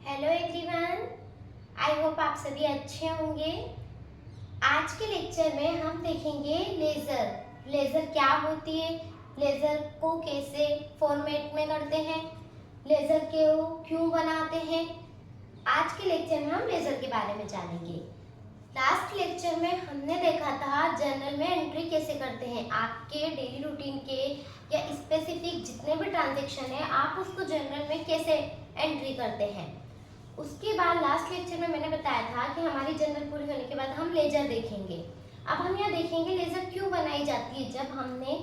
Hello everyone, I hope आप सभी अच्छे होंगे। आज के लेक्चर में हम देखेंगे लेज़र। लेज़र क्या होती है, लेज़र को कैसे फॉर्मेट में करते हैं, लेज़र को क्यों बनाते हैं। आज के लेक्चर में हम लेज़र के बारे में जानेंगे। लास्ट लेक्चर में हमने देखा था जर्नल में एंट्री कैसे करते हैं। आपके डेली रूटीन के या स्पेसिफिक जितने भी ट्रांजेक्शन है आप उसको जर्नल में कैसे एंट्री करते हैं। उसके बाद लास्ट लेक्चर में मैंने बताया था कि हमारी जर्नल पूरी होने के बाद हम लेजर देखेंगे। अब हम यहाँ देखेंगे लेजर क्यों बनाई जाती है। जब हमने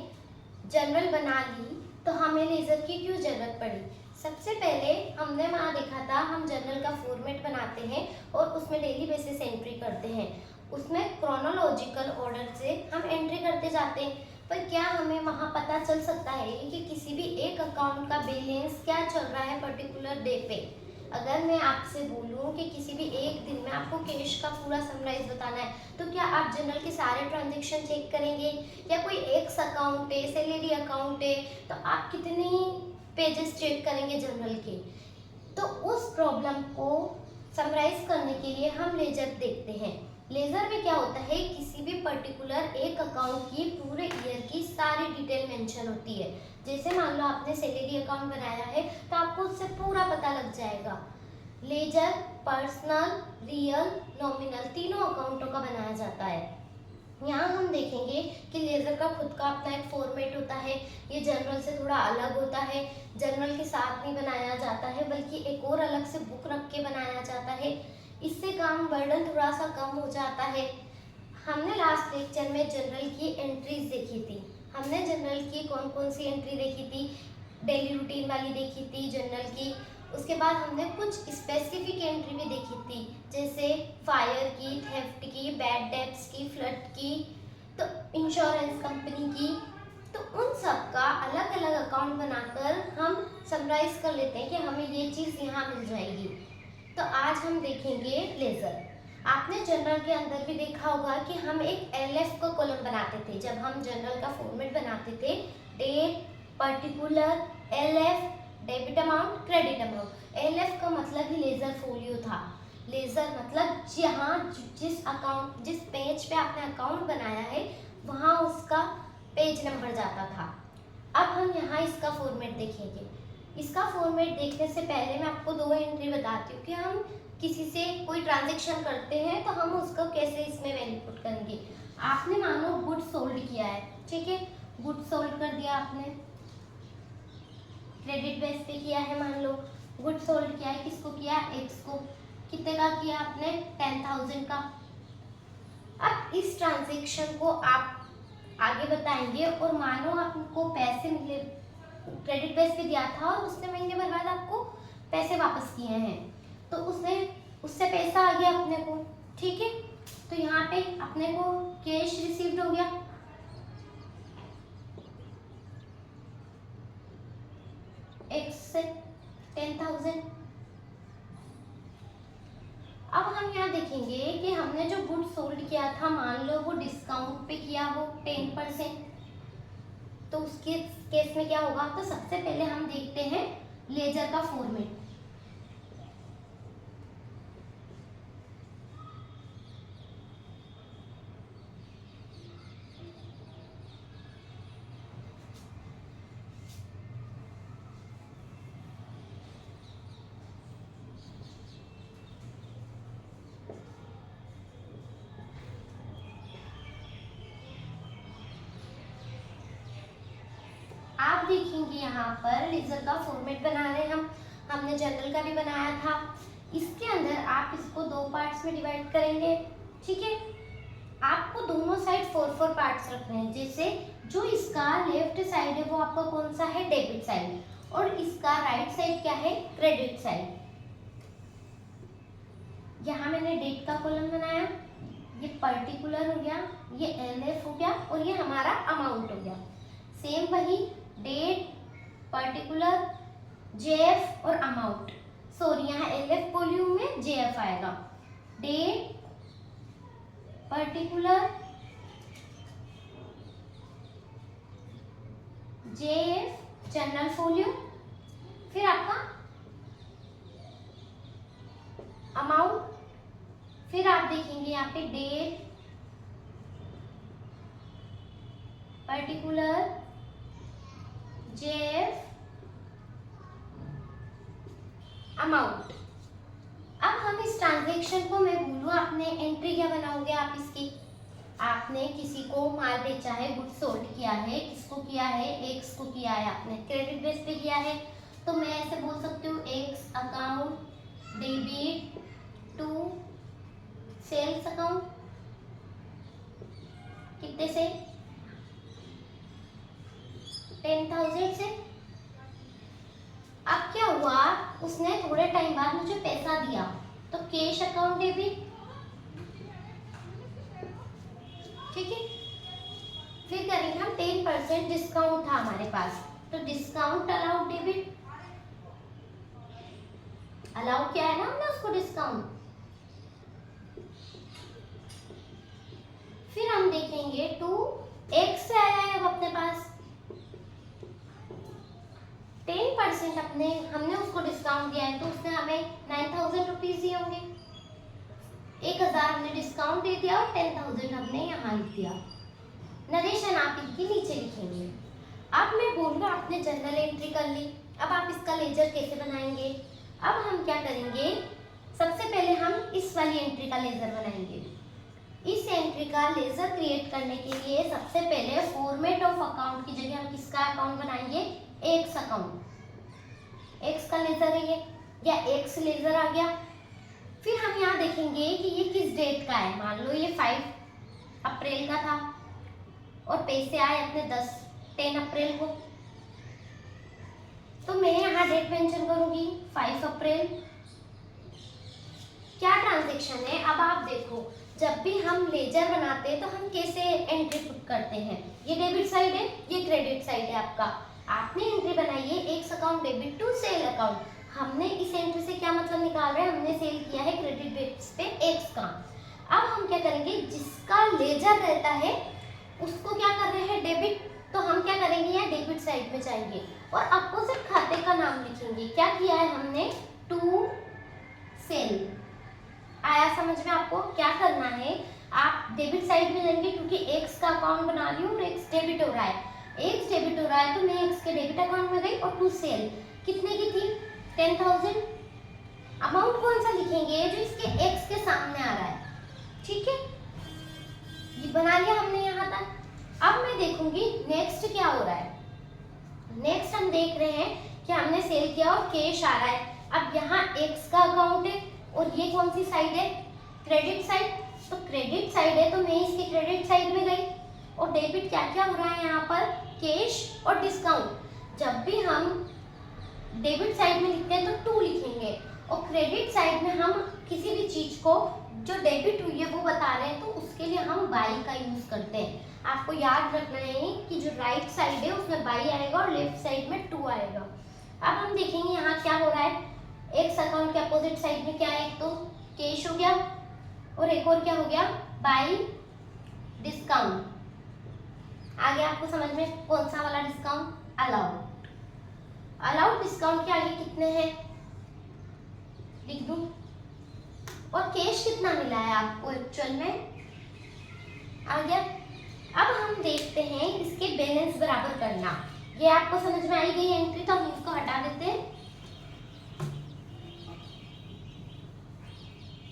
जर्नल बना ली तो हमें लेजर की क्यों जरूरत पड़ी। सबसे पहले हमने वहाँ देखा था हम जर्नल का फॉर्मेट बनाते हैं और उसमें डेली बेसिस एंट्री करते हैं। उसमें क्रोनोलॉजिकल ऑर्डर से हम एंट्री करते जाते हैं। पर क्या हमें वहाँ पता चल सकता है कि किसी भी एक अकाउंट का बैलेंस क्या चल रहा है पर्टिकुलर डे पे। अगर मैं आपसे बोलूं कि किसी भी एक दिन में आपको कैश का पूरा समराइज बताना है तो क्या आप जनरल के सारे ट्रांजैक्शन चेक करेंगे, या कोई एक अकाउंट है, सैलरी अकाउंट है, तो आप कितने पेजेस चेक करेंगे जनरल के। तो उस प्रॉब्लम को समराइज करने के लिए हम लेजर देखते हैं। लेजर में क्या होता है, किसी भी पर्टिकुलर एक अकाउंट की पूरे ईयर की सारी डिटेल मेंशन होती है। जैसे मान लो आपने सैलरी अकाउंट बनाया है तो आपको उससे पूरा पता लग जाएगा। लेजर पर्सनल, रियल, नॉमिनल तीनों अकाउंटों का बनाया जाता है। यहाँ हम देखेंगे कि लेजर का खुद का अपना एक फॉर्मेट होता है। ये जनरल से थोड़ा अलग होता है। जनरल के साथ नहीं बनाया जाता है बल्कि एक और अलग से बुक रख के बनाया जाता है। इससे काम बर्डन थोड़ा सा कम हो जाता है। हमने लास्ट लेक्चर में जनरल की एंट्रीज देखी थी। हमने जनरल की कौन कौन सी एंट्री देखी थी, डेली रूटीन वाली देखी थी जनरल की। उसके बाद हमने कुछ स्पेसिफिक एंट्री भी देखी थी, जैसे फायर की, थेफ्ट की, बैड डेब्ट्स की, फ्लड की, तो इंश्योरेंस कंपनी की। तो उन सब का अलग अलग अकाउंट बनाकर हम समराइज कर लेते हैं कि हमें ये चीज़ यहाँ मिल जाएगी। तो आज हम देखेंगे लेजर। आपने जनरल के अंदर भी देखा होगा कि हम एक एलएफ का कॉलम बनाते थे। जब हम जनरल का फॉर्मेट बनाते थे, date, particular, LF, debit amount, credit amount. LF का मतलब ही लेजर फोलियो था। लेजर मतलब जहाँ जिस अकाउंट, जिस पेज पे आपने अकाउंट बनाया है वहाँ उसका पेज नंबर जाता था। अब हम यहाँ इसका फॉर्मेट देखेंगे। इसका फॉर्मेट देखने से पहले मैं आपको दो एंट्री बताती हूँ कि हम किसी से कोई ट्रांजेक्शन करते हैं तो हम उसको कैसे इसमें वैल्यू पुट करेंगे। आपने मानो गुड सोल्ड किया है, ठीक है, गुड सोल्ड कर दिया आपने, क्रेडिट बेस पे किया है। मान लो गुड सोल्ड किया है, किसको किया, एक्स को। कितने का किया आपने, 10,000 का। अब इस ट्रांजेक्शन को आप आगे बताएंगे और मानो आपको पैसे मिले, क्रेडिट बेस पे दिया था और उसने महीने भर बाद आपको पैसे वापस किए हैं, तो उसने उससे पैसा आ गया अपने को, ठीक है। तो यहाँ पे अपने को कैश रिसीव्ड हो गया, एक्स से 10,000। अब हम यहाँ देखेंगे कि हमने जो गुड सोल्ड किया था, मान लो वो डिस्काउंट पे किया हो 10%, तो उसके केस में क्या होगा। तो सबसे पहले हम देखते हैं लेजर का फॉर्मेट। आप देखेंगे यहाँ पर लेजर का फॉर्मेट बना रहे हैं हम। हमने जनरल का भी बनाया था। इसके अंदर आप इसको दो पार्ट्स में डिवाइड करेंगे, ठीक है। आपको दोनों साइड 4 पार्ट्स रखने हैं। जैसे जो इसका लेफ्ट साइड है वो आपका कौन सा है, डेबिट साइड, और इसका राइट साइड क्या है, क्रेडिट साइड। यहाँ मैंने डेट का कॉलम बनाया, ये पर्टिकुलर हो गया, ये एलएफ हो गया और ये हमारा अमाउंट हो गया। सेम वही डेट, पर्टिकुलर, जेएफ और अमाउंट। सॉरी, यहाँ एलएफ वॉल्यूम में जेएफ आएगा। Date, particular, JF, journal volume, फिर आपका फिर आप देखेंगे यहाँ पे डेट, पर्टिकुलर, जेएफ, अमाउंट। अब हम इस ट्रांजैक्शन को, मैं बोलूँ आपने एंट्री क्या बनाओगे आप इसकी, आपने किसी को माल बेचा है, गुड्स सोल्ड किया है, किसको किया है, एक्स को किया है, आपने क्रेडिट बेस पे किया है, तो मैं ऐसे बोल सकती हूँ X account debit to sales account, कितने से, 10,000 से। अब क्या हुआ, उसने थोड़े टाइम बाद मुझे पैसा दिया, तो कैश अकाउंट डेबिट, ठीक है। फिर करेंगे हम 10% डिस्काउंट था हमारे पास, तो डिस्काउंट अलाउड डेबिट, अलाउ किया है ना हमने उसको डिस्काउंट। फिर हम देखेंगे टू एक्स से आया है अब अपने पास 10% हमने उसको डिस्काउंट दिया है, तो उसने हमें 9,000 रुपीज दिए होंगे। 1,000 हमने डिस्काउंट दे दिया और 10,000 हमने यहाँ लिख दिया। नरेशन आप इनके नीचे लिखेंगे। अब मैं बोलूँगा आपने जर्नल एंट्री कर ली, अब आप इसका लेजर कैसे बनाएंगे। अब हम क्या करेंगे, सबसे पहले हम इस वाली एंट्री का लेजर बनाएंगे। इस एंट्री का लेजर क्रिएट करने के लिए सबसे पहले फॉर्मेट ऑफ अकाउंट की जगह हम किसका अकाउंट बनाएंगे, एक्स अकाउंट। एक्स का लेजर है ये, या एक्स लेजर आ गया। फिर हम यहाँ देखेंगे कि ये किस डेट का है, मान लो ये 5 अप्रैल का था और पैसे आए अपने 10 अप्रैल को, तो मैं यहाँ डेट मेंशन करूंगी 5 अप्रैल। क्या ट्रांजैक्शन है, अब आप देखो जब भी हम लेजर बनाते हैं तो हम कैसे एंट्री पुट करते हैं, ये डेबिट साइड है, ये क्रेडिट साइड है आपका। आपने एंट्री बनाई है X account debit to sale account, हमने इस एंट्री से क्या मतलब निकाल रहे हैं, हमने सेल किया है क्रेडिट बेस पे एक्स का। अब हम क्या करेंगे, जिसका लेजर रहता है उसको क्या कर रहे हैं, डेबिट, तो हम क्या करेंगे, यहाँ डेबिट साइड में जाएंगे और अपोजिट खाते का नाम लिखेंगे। क्या किया है हमने, टू सेल। आया समझ में आपको, क्या करना है, आप डेबिट साइड में जाएंगे क्योंकि एक्स का अकाउंट बना रही हूँ और एक्स डेबिट हो रहा है, एक्स डेबिट हो रहा है तो मैं एक्स के डेबिट अकाउंट में गई और टू सेल कितने की थी, 10,000। अमाउंट कौन सा लिखेंगे, जो इसके एक्स के सामने आ रहा है, ठीक है। ये बना लिया हमने यहाँ तक। अब मैं देखूंगी नेक्स्ट क्या हो रहा है। नेक्स्ट हम देख रहे हैं कि हमने सेल किया और कैश आ रहा है। अब यहाँ एक्स का अकाउंट है और ये कौन सी साइड है, क्रेडिट साइड, तो क्रेडिट साइड है तो मैं इसके क्रेडिट साइड में गई और डेबिट क्या क्या हो रहा है यहाँ पर, कैश और डिस्काउंट। जब भी हम डेबिट साइड में लिखते हैं तो टू लिखेंगे और क्रेडिट साइड में हम किसी भी चीज को जो डेबिट हुई है वो बता रहे हैं तो उसके लिए हम बाई का यूज करते हैं। आपको याद रखना है कि जो राइट साइड है उसमें बाई आएगा और लेफ्ट साइड में टू आएगा। अब हम देखेंगे यहाँ क्या हो रहा है, एक्स अकाउंट के अपोजिट साइड में क्या है, एक तो कैश हो गया और एक और क्या हो गया, बाई डिस्काउंट। आगे आपको समझ में कौन सा वाला डिस्काउंट, अलाउड। अलाउड डिस्काउंट के आगे कितने हैं लिख दूं, और कैश कितना मिला है आपको एक्चुअल में, आ गया। अब हम देखते हैं इसके बैलेंस बराबर करना। ये आपको समझ में आई गई एंट्री, तो हम इसको हटा देते हैं।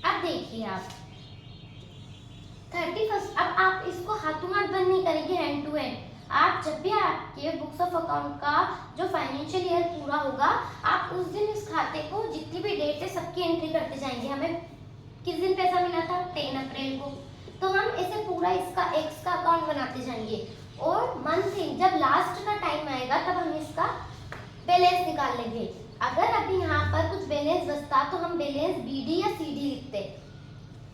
अब देखिए आप 31, अब आप इसको हाथों हाथ बंद नहीं करेंगे, हैंड टू हैंड। आप जब भी आपके बुक्स ऑफ अकाउंट का जो फाइनेंशियल ईयर पूरा होगा, आप उस दिन इस खाते को जितनी भी डेट है सबकी एंट्री करते जाएंगे। हमें किस दिन पैसा मिला था, 10 अप्रैल को, तो हम ऐसे पूरा इसका एक्स का अकाउंट बनाते जाएंगे और मंथ एंड जब लास्ट का टाइम आएगा तब हम इसका बैलेंस निकाल लेंगे। अगर अभी यहाँ पर कुछ बैलेंस बचता तो हम बैलेंस बीडी या सीडी लिखते,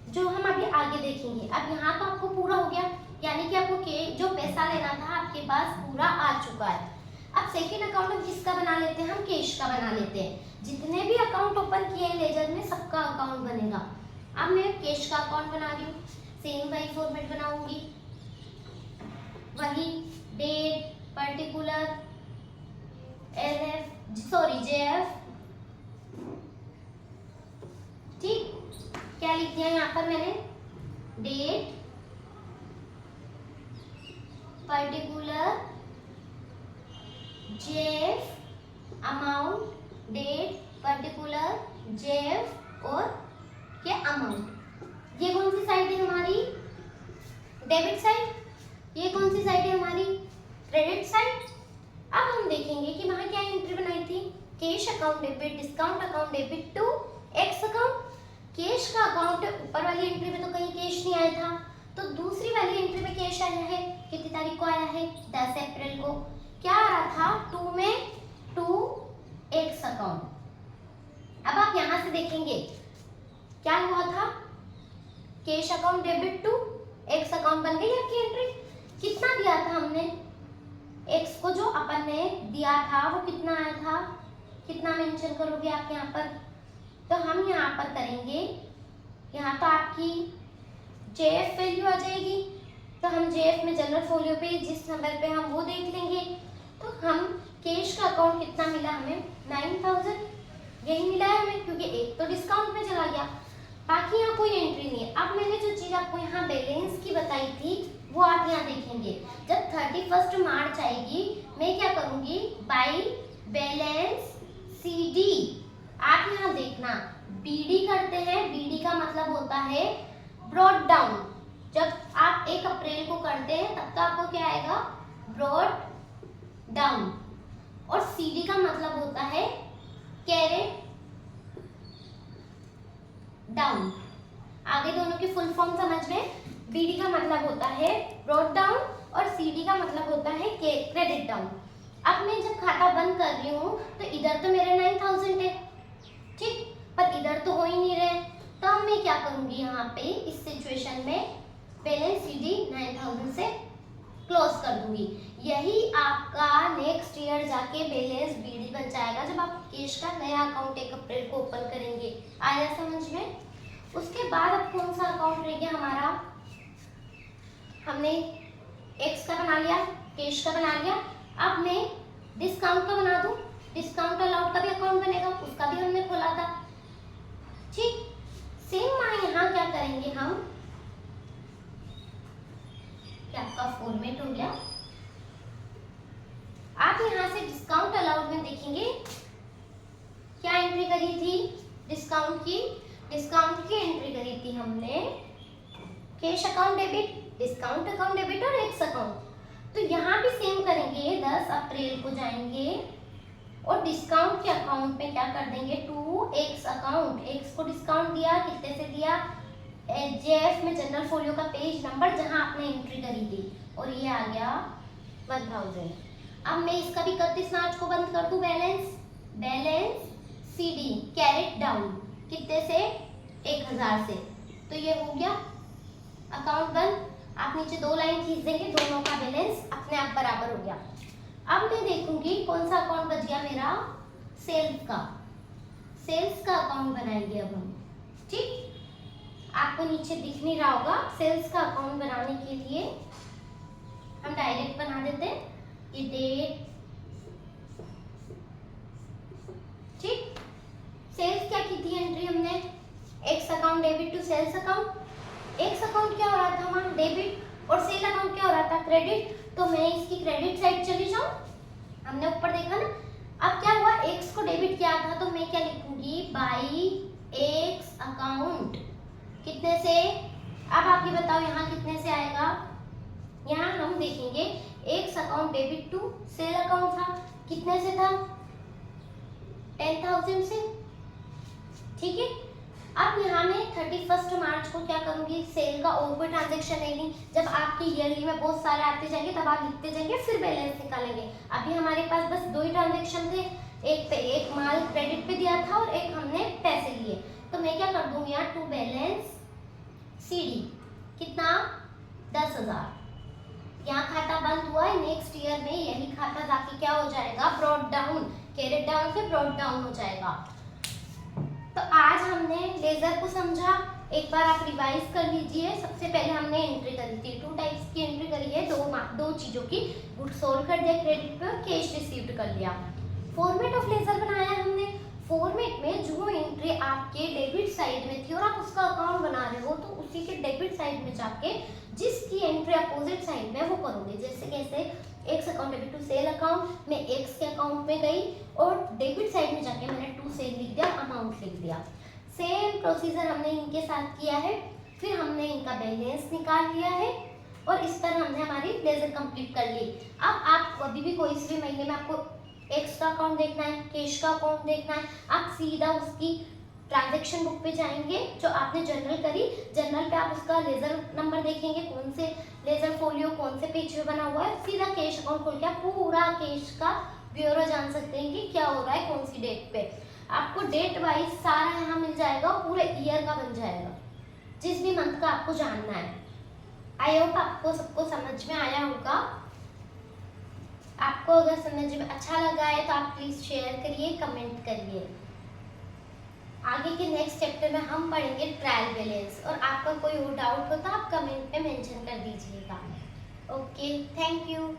जो हम अभी आगे देखेंगे। अब यहाँ तो आपको पूरा हो गया, यानी कि आपको जो पैसा लेना था आपके पास पूरा आ चुका है। अब सेकंड अकाउंट हम किसका बना लेते हैं, हम कैश का बना लेते हैं। जितने भी अकाउंट ओपन किए हैं लेजर में सबका अकाउंट बनेगा। अब मैं कैश का अकाउंट बना रही हूँ, सेम वही फॉर्मेट बनाऊंगी, वही डेट, पर्टिकुलर, जेएफ, ठीक। क्या लिख दिया यहाँ पर मैंने, date particular JF amount, date particular JF और क्या अमाउंट। ये कौन सी साइड है हमारी, डेबिट साइड। ये कौन सी साइड है हमारी, क्रेडिट साइड। अब हम देखेंगे कि वहां क्या एंट्री बनाई थी, cash account debit, discount account debit to X account. Cash का अकाउंट ऊपर वाली एंट्री में तो कहीं कैश नहीं आया था, तो दूसरी वाली एंट्री में कैश आया है। कितनी तारीख को आया है, 10 अप्रैल को। क्या आ रहा था, टू में टू एक्स अकाउंट। अब आप यहां से देखेंगे क्या हुआ था, cash account debit to X account बन गई आपकी एंट्री। कितना दिया था हमने, एक्स को जो अपन ने दिया था वो कितना आया था, कितना मेंशन करोगे आप यहाँ पर, तो हम यहाँ पर करेंगे, यहाँ तो आपकी जेएफ वैल्यू आ जाएगी, तो हम जेएफ में जनरल फोलियो पे जिस नंबर पे हम वो देख लेंगे। तो हम कैश का अकाउंट कितना मिला हमें, 9000 यही मिला है हमें, क्योंकि एक तो डिस्काउंट में चला गया, बाकी यहाँ कोई एंट्री नहीं है। अब मैंने जो चीज आपको यहाँ बैलेंस की बताई थी वो आप यहाँ देखेंगे। जब 31 मार्च आएगी मैं क्या करूंगी, बाई बैलेंस सीडी। आप यहाँ देखना बीडी करते हैं, बीडी का मतलब होता है ब्रॉड डाउन। जब आप 1 अप्रैल को करते हैं तब तो आपको क्या आएगा, ब्रॉड डाउन। और सीडी का मतलब होता है कैरेट डाउन। आगे दोनों की फुल फॉर्म समझ गए। बीडी का मतलब होता है ब्रॉड डाउन और सीडी का मतलब होता है क्रेडिट डाउन। अब मैं जब खाता बंद कर रही हूँ तो इधर तो मेरे 9000 है, ठीक, पर इधर तो हो ही नहीं रहे, तो अब मैं क्या करूंगी, यहाँ पे इस सिचुएशन में बैलेंस सीडी 9000 से क्लोज कर दूंगी। यही आपका नेक्स्ट ईयर जाके बैलेंस बीडी बन जाएगा जब आप कैश का नया अकाउंट 1 अप्रैल को ओपन करेंगे। आया समझ में। उसके बाद अब कौन सा अकाउंट रह गया हमारा, हमने एक्स का बना लिया, कैश का बना लिया। अब मैं डिस्काउंट का बना दूं, डिस्काउंट अलाउड का भी अकाउंट बनेगा, उसका भी हमने खोला था, ठीक। सेम यहाँ क्या करेंगे हम, क्या आपका फॉर्मेट हो गया। आप यहाँ से डिस्काउंट अलाउड में देखेंगे क्या एंट्री करी थी, डिस्काउंट की एंट्री करी थी हमने, cash account debit, discount account debit और एक्स अकाउंट। तो यहाँ भी सेम करेंगे, 10 अप्रैल को जाएंगे और डिस्काउंट के अकाउंट में क्या कर देंगे, टू एक्स अकाउंट। एक्स को डिस्काउंट दिया, कितने से दिया, जेएफ में जनरल फोलियो का पेज नंबर जहां आपने एंट्री करी थी, और ये आ गया 1000। अब मैं इसका भी 31 मार्च को बंद कर दूं बैलेंस सीडी कैरेट डाउन, कितने से, 1000 से, तो ये हो गया अकाउंट बंद। आप नीचे 2 लाइन खींच देंगे, दोनों का बैलेंस अपने आप बराबर हो गया। अब मैं देखूंगी कौन सा अकाउंट बच गया मेरा, सेल्स का अकाउंट बनाएंगे अब हम, ठीक। आपको नीचे दिख नहीं रहा होगा, सेल्स का अकाउंट बनाने के लिए हम डायरेक्ट बना देते हैं, ये डेट, ठीक। सेल्स क्या की थी एंट्री हमने, X account debit to sales account. X account क्या हो रहा था हमारा, डेबिट, और सेल अकाउंट क्या हो रहा था, क्रेडिट। तो मैं इसकी क्रेडिट साइड चली जाऊं, हमने ऊपर देखा ना। अब क्या हुआ, एक्स को डेबिट किया था तो मैं क्या लिखूंगी, बाई एक्स अकाउंट, कितने से। अब आप ये बताओ यहाँ कितने से आएगा, यहाँ हम देखेंगे X account debit to sale account था, कितने से था, 10,000 से, ठीक है। अब यहाँ मैं 31 मार्च को क्या करूंगी, सेल का और कोई ट्रांजेक्शन नहीं। जब आपकी ईयरली में बहुत सारे आते जाएंगे तब आप लिखते जाएंगे, फिर बैलेंस निकालेंगे। अभी हमारे पास बस 2 ही ट्रांजेक्शन थे, एक माल क्रेडिट पे दिया था और एक हमने पैसे लिए। तो मैं क्या कर दूंगी यहाँ, टू बैलेंस सीडी, कितना, 10,000। यहाँ खाता बंद हुआ है, नेक्स्ट ईयर में यही खाता जाके क्या हो जाएगा, ब्रॉड डाउन, कैरेट डाउन से ब्रॉड डाउन हो जाएगा। तो आज हमने लेजर को समझा, एक बार आप रिवाइज कर लीजिए। सबसे पहले हमने एंट्री करी थी, 2 टाइप्स की एंट्री करी है, दो चीजों की, गुड सोल्ड कर दिया क्रेडिट पे और कैश रिसीव्ड कर लिया। फॉर्मेट ऑफ लेजर बनाया हमने, फॉर्मेट में जो एंट्री आपके डेबिट साइड में थी और आप उसका अकाउंट उसी के डेबिट साइड में जाके जिसकी एंट्री अपोजिट साइड में वो करोगे। जैसे कैसे, X account debit to sale account, मैं एक्स के अकाउंट में गई और डेबिट साइड में जाके मैंने टू सेल लिख दिया, अमाउंट लिख दिया। सेम प्रोसीजर हमने इनके साथ किया है। फिर हमने इनका बैलेंस निकाल लिया है और इस तरह हमने हमारी लेजर कंप्लीट कर ली। अब आप अभी भी कोई से भी महीने में आपको एक्स का अकाउंट देखना है, कैश का अकाउंट देखना है, आप सीधा उसकी ट्रांजैक्शन बुक पे जाएंगे जो आपने जर्नल करी। जर्नल पे आप उसका लेजर नंबर देखेंगे, कौन से लेजर फोलियो कौन से पेज पे बना हुआ है। सीधा कैश अकाउंट खोल के आप पूरा कैश का ब्यूरो जान सकते हैं कि क्या हो रहा है, कौन सी डेट पे। आपको डेट वाइज सारा यहाँ मिल जाएगा, पूरे ईयर का बन जाएगा, जिस भी मंथ का आपको जानना है। आई होप आपको सबको समझ में आया होगा। आपको अगर समझ में अच्छा लगा है तो आप प्लीज शेयर करिए, कमेंट करिए। आगे के नेक्स्ट चैप्टर में हम पढ़ेंगे ट्रायल बैलेंस, और आपका कोई और डाउट हो तो आप कमेंट पे मेंशन कर दीजिएगा। Okay, thank you.